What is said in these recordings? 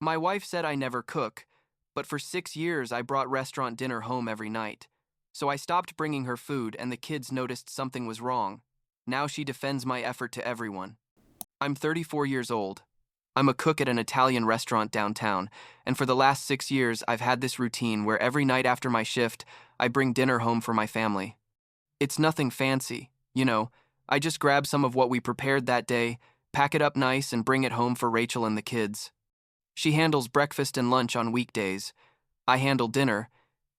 My wife said I never cook, but for 6 years I brought restaurant dinner home every night. So I stopped bringing her food and the kids noticed something was wrong. Now she defends my effort to everyone. I'm 34 years old. I'm a cook at an Italian restaurant downtown, and for the last 6 years I've had this routine where every night after my shift, I bring dinner home for my family. It's nothing fancy, I just grab some of what we prepared that day, pack it up nice, and bring it home for Rachel and the kids. She handles breakfast and lunch on weekdays. I handle dinner,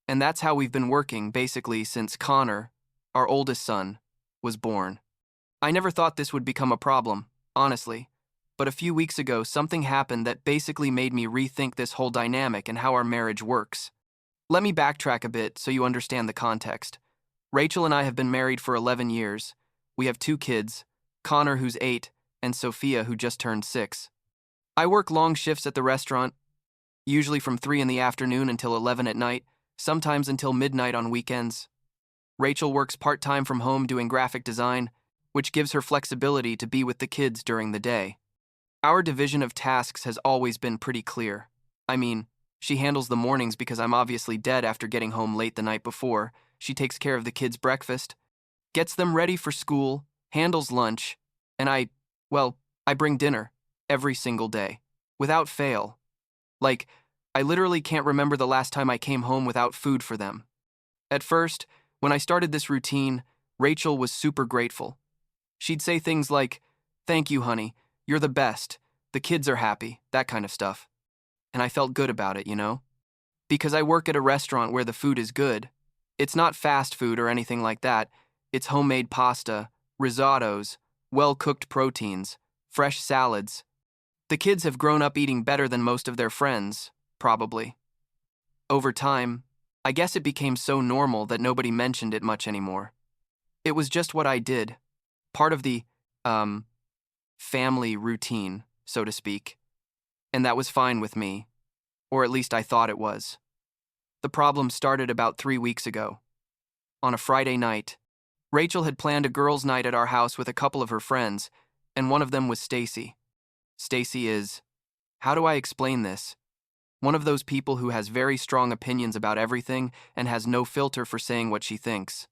and that's how we've been working basically since Connor, our oldest son, was born. I never thought this would become a problem, honestly, but a few weeks ago something happened that basically made me rethink this whole dynamic and how our marriage works. Let me backtrack a bit so you understand the context. Rachel and I have been married for 11 years. We have 2 kids, Connor, who's 8, and Sophia, who just turned 6. I work long shifts at the restaurant, usually from 3 in the afternoon until 11 at night, sometimes until midnight on weekends. Rachel works part-time from home doing graphic design, which gives her flexibility to be with the kids during the day. Our division of tasks has always been pretty clear. I mean, she handles the mornings because I'm obviously dead after getting home late the night before. She takes care of the kids' breakfast, gets them ready for school, handles lunch, and I bring dinner every single day, without fail. Like, I literally can't remember the last time I came home without food for them. At first, when I started this routine, Rachel was super grateful. She'd say things like, "Thank you, honey, you're the best, the kids are happy," that kind of stuff. And I felt good about it, Because I work at a restaurant where the food is good. It's not fast food or anything like that. It's homemade pasta, risottos, well-cooked proteins, fresh salads. The kids have grown up eating better than most of their friends, probably. Over time, I guess it became so normal that nobody mentioned it much anymore. It was just what I did, part of the, family routine, so to speak. And that was fine with me, or at least I thought it was. The problem started about 3 weeks ago. On a Friday night, Rachel had planned a girls' night at our house with a couple of her friends, and one of them was Stacy. Stacy is, how do I explain this? One of those people who has very strong opinions about everything and has no filter for saying what she thinks.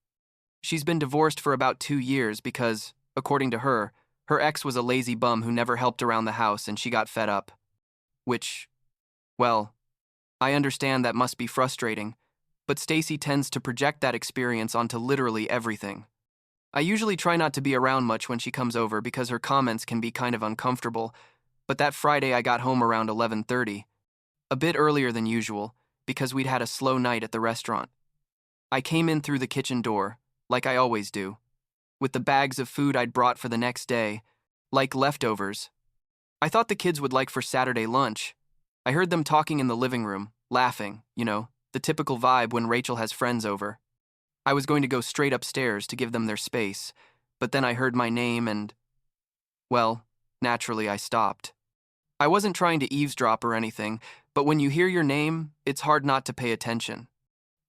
She's been divorced for about 2 years because, according to her, her ex was a lazy bum who never helped around the house and she got fed up. Which, well, I understand that must be frustrating, but Stacy tends to project that experience onto literally everything. I usually try not to be around much when she comes over because her comments can be kind of uncomfortable, but that Friday I got home around 11:30, a bit earlier than usual, because we'd had a slow night at the restaurant. I came in through the kitchen door, like I always do, with the bags of food I'd brought for the next day, like leftovers. I thought the kids would like for Saturday lunch. I heard them talking in the living room, laughing, the typical vibe when Rachel has friends over. I was going to go straight upstairs to give them their space, but then I heard my name and, well, naturally I stopped. I wasn't trying to eavesdrop or anything, but when you hear your name, it's hard not to pay attention.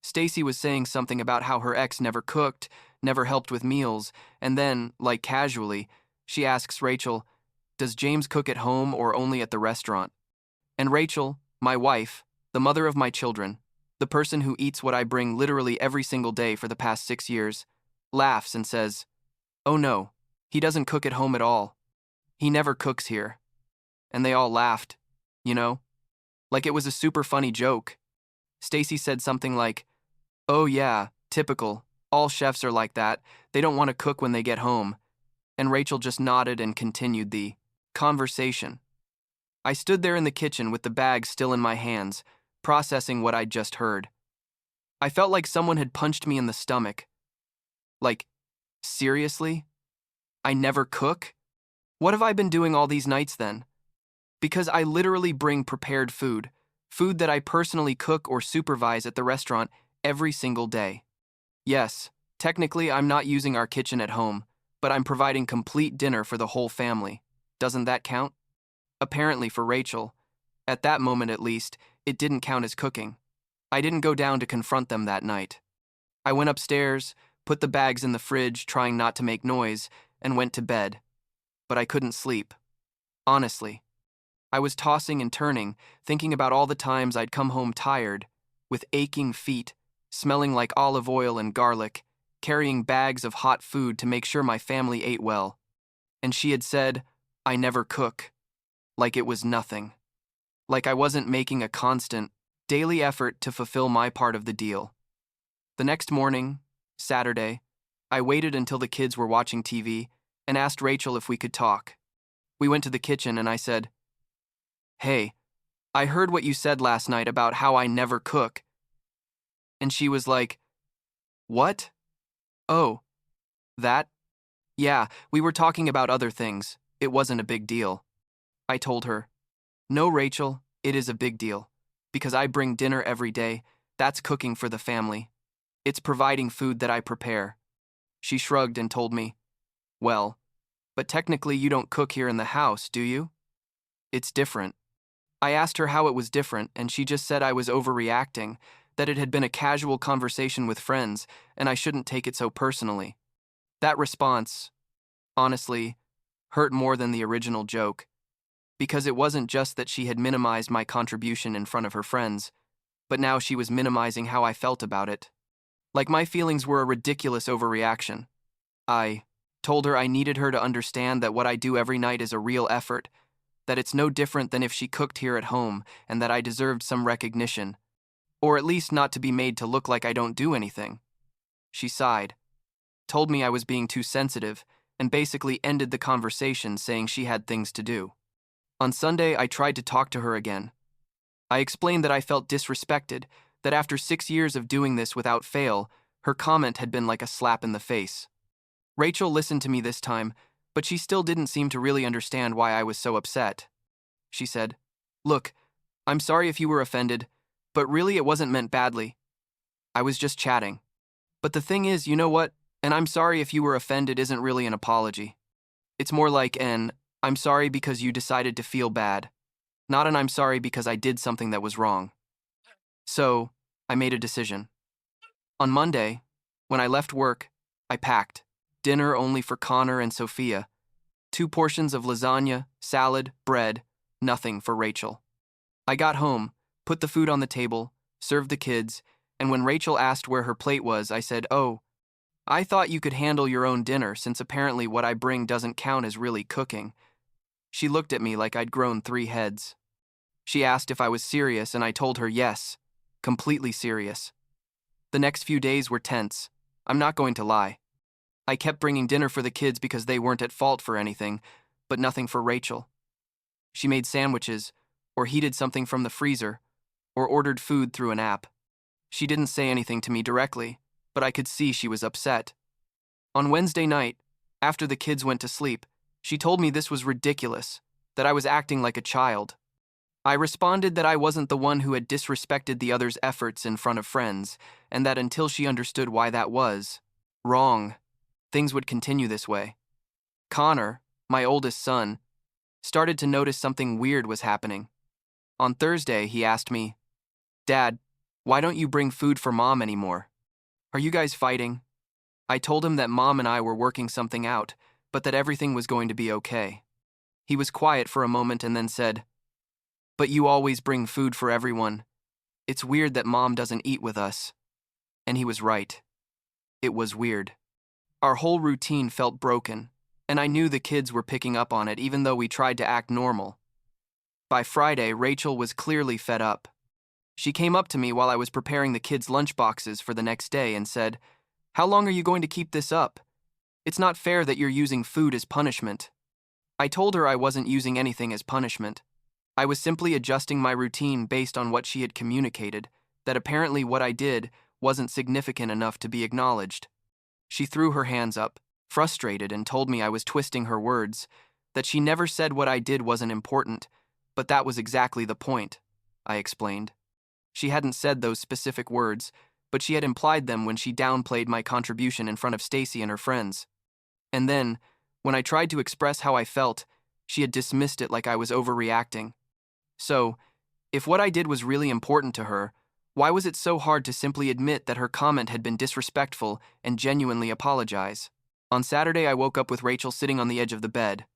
Stacy was saying something about how her ex never cooked, never helped with meals, and then, like casually, she asks Rachel, "Does James cook at home or only at the restaurant?" And Rachel, my wife, the mother of my children, the person who eats what I bring literally every single day for the past 6 years, laughs and says, "Oh no, he doesn't cook at home at all. He never cooks here." And they all laughed, like it was a super funny joke. Stacy said something like, "Oh yeah, typical. All chefs are like that. They don't want to cook when they get home." And Rachel just nodded and continued the conversation. I stood there in the kitchen with the bag still in my hands, processing what I'd just heard. I felt like someone had punched me in the stomach. Like, seriously? I never cook? What have I been doing all these nights then? Because I literally bring prepared food that I personally cook or supervise at the restaurant every single day. Yes, technically I'm not using our kitchen at home, but I'm providing complete dinner for the whole family. Doesn't that count? Apparently for Rachel, at that moment at least, it didn't count as cooking. I didn't go down to confront them that night. I went upstairs, put the bags in the fridge, trying not to make noise, and went to bed. But I couldn't sleep. Honestly. I was tossing and turning, thinking about all the times I'd come home tired, with aching feet, smelling like olive oil and garlic, carrying bags of hot food to make sure my family ate well. And she had said, "I never cook," like it was nothing. Like I wasn't making a constant, daily effort to fulfill my part of the deal. The next morning, Saturday, I waited until the kids were watching TV and asked Rachel if we could talk. We went to the kitchen and I said, "Hey, I heard what you said last night about how I never cook." And she was like, "What? Oh, that? Yeah, we were talking about other things. It wasn't a big deal." I told her, "No, Rachel, it is a big deal. Because I bring dinner every day. That's cooking for the family. It's providing food that I prepare." She shrugged and told me, "Well, but technically you don't cook here in the house, do you?" "It's different." I asked her how it was different, and she just said I was overreacting, that it had been a casual conversation with friends, and I shouldn't take it so personally. That response, honestly, hurt more than the original joke, because it wasn't just that she had minimized my contribution in front of her friends, but now she was minimizing how I felt about it. Like my feelings were a ridiculous overreaction. I told her I needed her to understand that what I do every night is a real effort, that it's no different than if she cooked here at home, and that I deserved some recognition, or at least not to be made to look like I don't do anything. She sighed, told me I was being too sensitive, and basically ended the conversation saying she had things to do. On Sunday, I tried to talk to her again. I explained that I felt disrespected, that after 6 years of doing this without fail, her comment had been like a slap in the face. Rachel listened to me this time, but she still didn't seem to really understand why I was so upset. She said, "Look, I'm sorry if you were offended, but really it wasn't meant badly. I was just chatting. But the thing is, you know what? And I'm sorry if you were offended isn't really an apology. It's more like an, I'm sorry because you decided to feel bad, not an I'm sorry because I did something that was wrong." So, I made a decision. On Monday, when I left work, I packed dinner only for Connor and Sophia, 2 portions of lasagna, salad, bread, nothing for Rachel. I got home, put the food on the table, served the kids, and when Rachel asked where her plate was, I said, "Oh, I thought you could handle your own dinner since apparently what I bring doesn't count as really cooking." She looked at me like I'd grown 3 heads. She asked if I was serious, and I told her yes, completely serious. The next few days were tense. I'm not going to lie. I kept bringing dinner for the kids because they weren't at fault for anything, but nothing for Rachel. She made sandwiches, or heated something from the freezer, or ordered food through an app. She didn't say anything to me directly, but I could see she was upset. On Wednesday night, after the kids went to sleep, she told me this was ridiculous, that I was acting like a child. I responded that I wasn't the one who had disrespected the other's efforts in front of friends, and that until she understood why that was wrong, things would continue this way. Connor, my oldest son, started to notice something weird was happening. On Thursday, he asked me, "Dad, why don't you bring food for Mom anymore? Are you guys fighting?" I told him that Mom and I were working something out, but that everything was going to be okay. He was quiet for a moment and then said, "But you always bring food for everyone. It's weird that Mom doesn't eat with us." And he was right. It was weird. Our whole routine felt broken, and I knew the kids were picking up on it even though we tried to act normal. By Friday, Rachel was clearly fed up. She came up to me while I was preparing the kids' lunchboxes for the next day and said, "How long are you going to keep this up? It's not fair that you're using food as punishment." I told her I wasn't using anything as punishment. I was simply adjusting my routine based on what she had communicated, that apparently what I did wasn't significant enough to be acknowledged. She threw her hands up, frustrated, and told me I was twisting her words, that she never said what I did wasn't important, but that was exactly the point, I explained. She hadn't said those specific words, but she had implied them when she downplayed my contribution in front of Stacy and her friends. And then, when I tried to express how I felt, she had dismissed it like I was overreacting. So, if what I did was really important to her, why was it so hard to simply admit that her comment had been disrespectful and genuinely apologize? On Saturday, I woke up with Rachel sitting on the edge of the bed.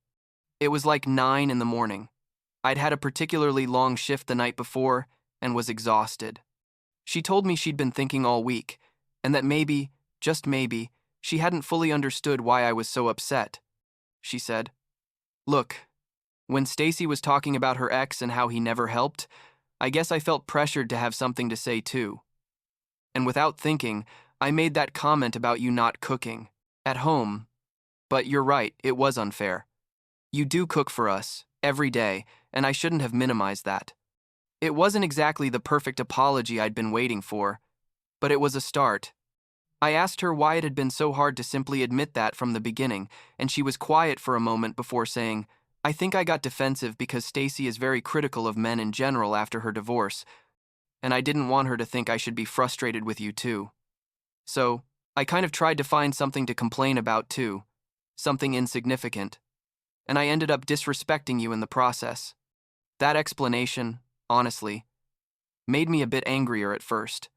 It was like 9 in the morning. I'd had a particularly long shift the night before and was exhausted. She told me she'd been thinking all week, and that maybe, just maybe, she hadn't fully understood why I was so upset. She said, "Look, when Stacy was talking about her ex and how he never helped, I guess I felt pressured to have something to say too. And without thinking, I made that comment about you not cooking at home. But you're right, it was unfair. You do cook for us, every day, and I shouldn't have minimized that. It wasn't exactly the perfect apology I'd been waiting for, but it was a start." I asked her why it had been so hard to simply admit that from the beginning, and she was quiet for a moment before saying, "I think I got defensive because Stacy is very critical of men in general after her divorce, and I didn't want her to think I should be frustrated with you too. So, I kind of tried to find something to complain about too, something insignificant, and I ended up disrespecting you in the process." That explanation, honestly, made me a bit angrier at first,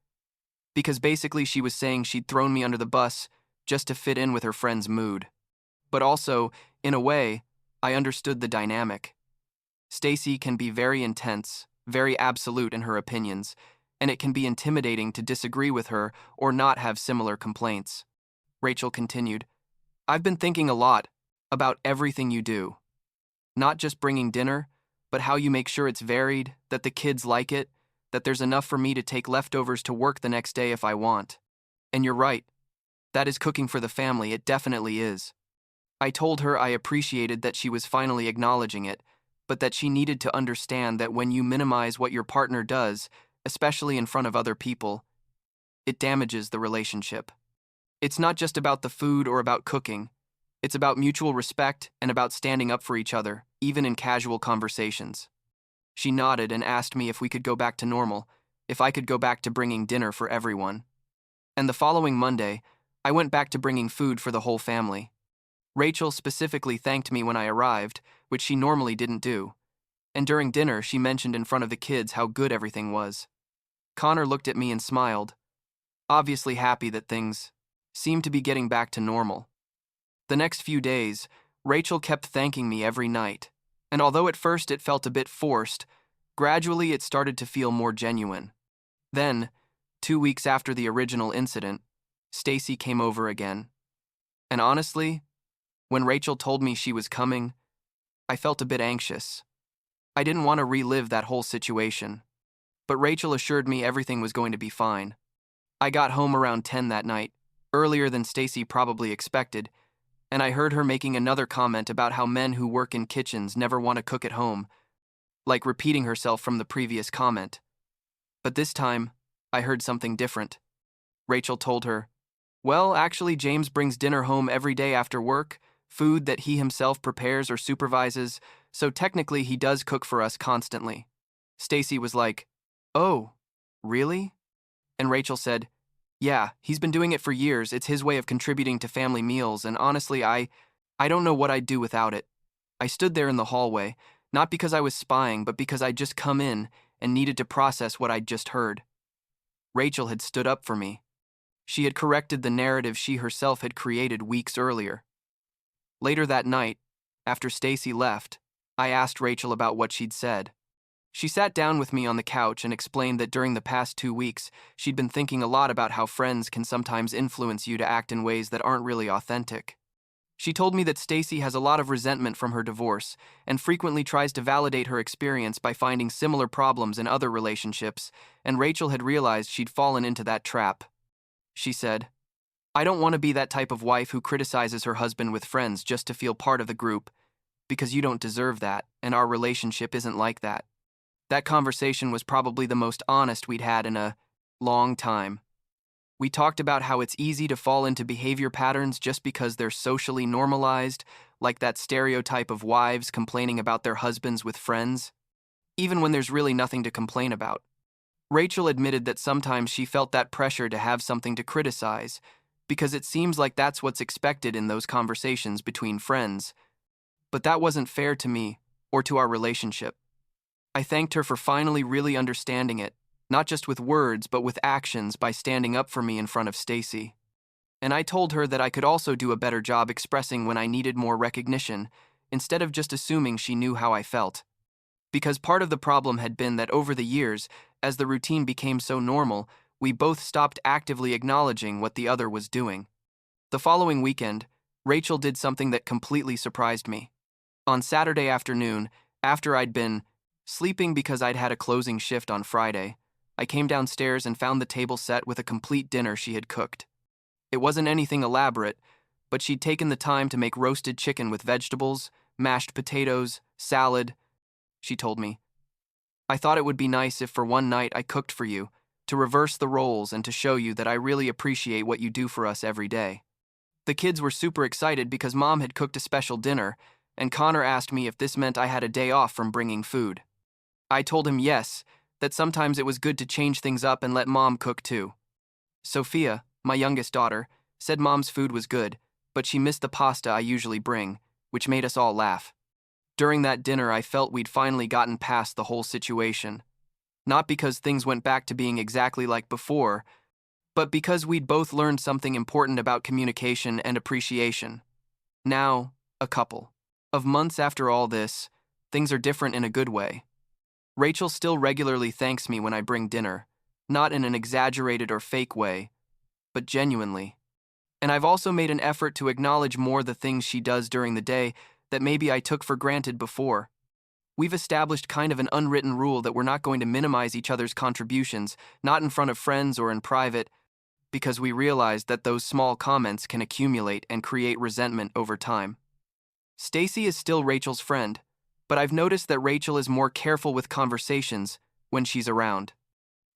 because basically she was saying she'd thrown me under the bus just to fit in with her friend's mood. But also, in a way, I understood the dynamic. Stacy can be very intense, very absolute in her opinions, and it can be intimidating to disagree with her or not have similar complaints. Rachel continued, "I've been thinking a lot about everything you do. Not just bringing dinner, but how you make sure it's varied, that the kids like it, that there's enough for me to take leftovers to work the next day if I want. And you're right, that is cooking for the family, it definitely is." I told her I appreciated that she was finally acknowledging it, but that she needed to understand that when you minimize what your partner does, especially in front of other people, it damages the relationship. It's not just about the food or about cooking. It's about mutual respect and about standing up for each other, even in casual conversations. She nodded and asked me if we could go back to normal, if I could go back to bringing dinner for everyone. And the following Monday, I went back to bringing food for the whole family. Rachel specifically thanked me when I arrived, which she normally didn't do. And during dinner, she mentioned in front of the kids how good everything was. Connor looked at me and smiled, obviously happy that things seemed to be getting back to normal. The next few days, Rachel kept thanking me every night, and although at first it felt a bit forced, gradually it started to feel more genuine. Then, 2 weeks after the original incident, Stacy came over again. And honestly, when Rachel told me she was coming, I felt a bit anxious. I didn't want to relive that whole situation, but Rachel assured me everything was going to be fine. I got home around 10 that night, earlier than Stacy probably expected, and I heard her making another comment about how men who work in kitchens never want to cook at home, like repeating herself from the previous comment. But this time, I heard something different. Rachel told her, "Well, actually, James brings dinner home every day after work, food that he himself prepares or supervises, so technically he does cook for us constantly." Stacy was like, "Oh, really?" And Rachel said, "Yeah, he's been doing it for years. It's his way of contributing to family meals, and honestly, I don't know what I'd do without it." I stood there in the hallway, not because I was spying, but because I'd just come in and needed to process what I'd just heard. Rachel had stood up for me. She had corrected the narrative she herself had created weeks earlier. Later that night, after Stacy left, I asked Rachel about what she'd said. She sat down with me on the couch and explained that during the past 2 weeks, she'd been thinking a lot about how friends can sometimes influence you to act in ways that aren't really authentic. She told me that Stacy has a lot of resentment from her divorce and frequently tries to validate her experience by finding similar problems in other relationships, and Rachel had realized she'd fallen into that trap. She said, "I don't want to be that type of wife who criticizes her husband with friends just to feel part of the group, because you don't deserve that, and our relationship isn't like that." That conversation was probably the most honest we'd had in a long time. We talked about how it's easy to fall into behavior patterns just because they're socially normalized, like that stereotype of wives complaining about their husbands with friends, even when there's really nothing to complain about. Rachel admitted that sometimes she felt that pressure to have something to criticize, because it seems like that's what's expected in those conversations between friends. But that wasn't fair to me or to our relationship. I thanked her for finally really understanding it, not just with words but with actions by standing up for me in front of Stacy. And I told her that I could also do a better job expressing when I needed more recognition, instead of just assuming she knew how I felt. Because part of the problem had been that over the years, as the routine became so normal, we both stopped actively acknowledging what the other was doing. The following weekend, Rachel did something that completely surprised me. On Saturday afternoon, after I'd been sleeping because I'd had a closing shift on Friday, I came downstairs and found the table set with a complete dinner she had cooked. It wasn't anything elaborate, but she'd taken the time to make roasted chicken with vegetables, mashed potatoes, salad. She told me, "I thought it would be nice if for one night I cooked for you, to reverse the roles and to show you that I really appreciate what you do for us every day." The kids were super excited because Mom had cooked a special dinner, and Connor asked me if this meant I had a day off from bringing food. I told him yes, that sometimes it was good to change things up and let Mom cook too. Sophia, my youngest daughter, said Mom's food was good, but she missed the pasta I usually bring, which made us all laugh. During that dinner, I felt we'd finally gotten past the whole situation. Not because things went back to being exactly like before, but because we'd both learned something important about communication and appreciation. Now, a couple of months after all this, things are different in a good way. Rachel still regularly thanks me when I bring dinner, not in an exaggerated or fake way, but genuinely. And I've also made an effort to acknowledge more the things she does during the day that maybe I took for granted before. We've established kind of an unwritten rule that we're not going to minimize each other's contributions, not in front of friends or in private, because we realize that those small comments can accumulate and create resentment over time. Stacy is still Rachel's friend, but I've noticed that Rachel is more careful with conversations when she's around.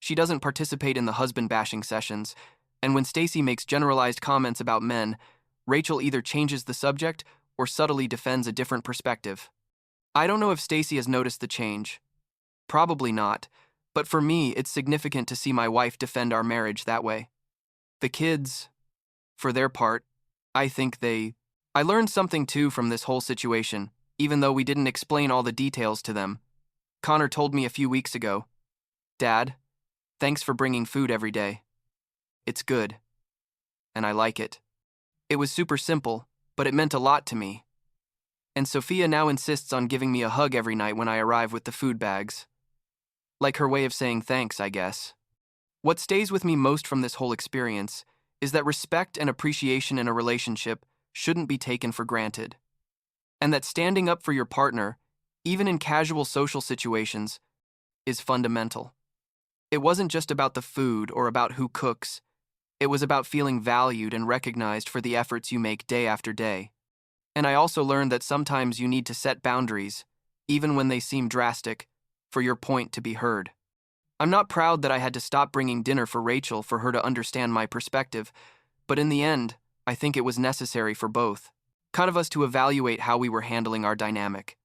She doesn't participate in the husband-bashing sessions, and when Stacy makes generalized comments about men, Rachel either changes the subject or subtly defends a different perspective. I don't know if Stacy has noticed the change. Probably not, but for me, it's significant to see my wife defend our marriage that way. The kids, for their part, I learned something too from this whole situation, even though we didn't explain all the details to them. Connor told me a few weeks ago, "Dad, thanks for bringing food every day. It's good. And I like it." It was super simple, but it meant a lot to me. And Sophia now insists on giving me a hug every night when I arrive with the food bags. Like her way of saying thanks, I guess. What stays with me most from this whole experience is that respect and appreciation in a relationship shouldn't be taken for granted. And that standing up for your partner, even in casual social situations, is fundamental. It wasn't just about the food or about who cooks. It was about feeling valued and recognized for the efforts you make day after day. And I also learned that sometimes you need to set boundaries, even when they seem drastic, for your point to be heard. I'm not proud that I had to stop bringing dinner for Rachel for her to understand my perspective, but in the end, I think it was necessary for both. Kind of us to evaluate how we were handling our dynamic.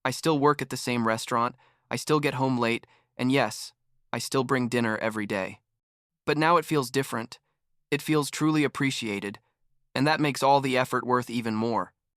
I still work at the same restaurant, I still get home late, and yes, I still bring dinner every day. But now it feels different. It feels truly appreciated, and that makes all the effort worth even more.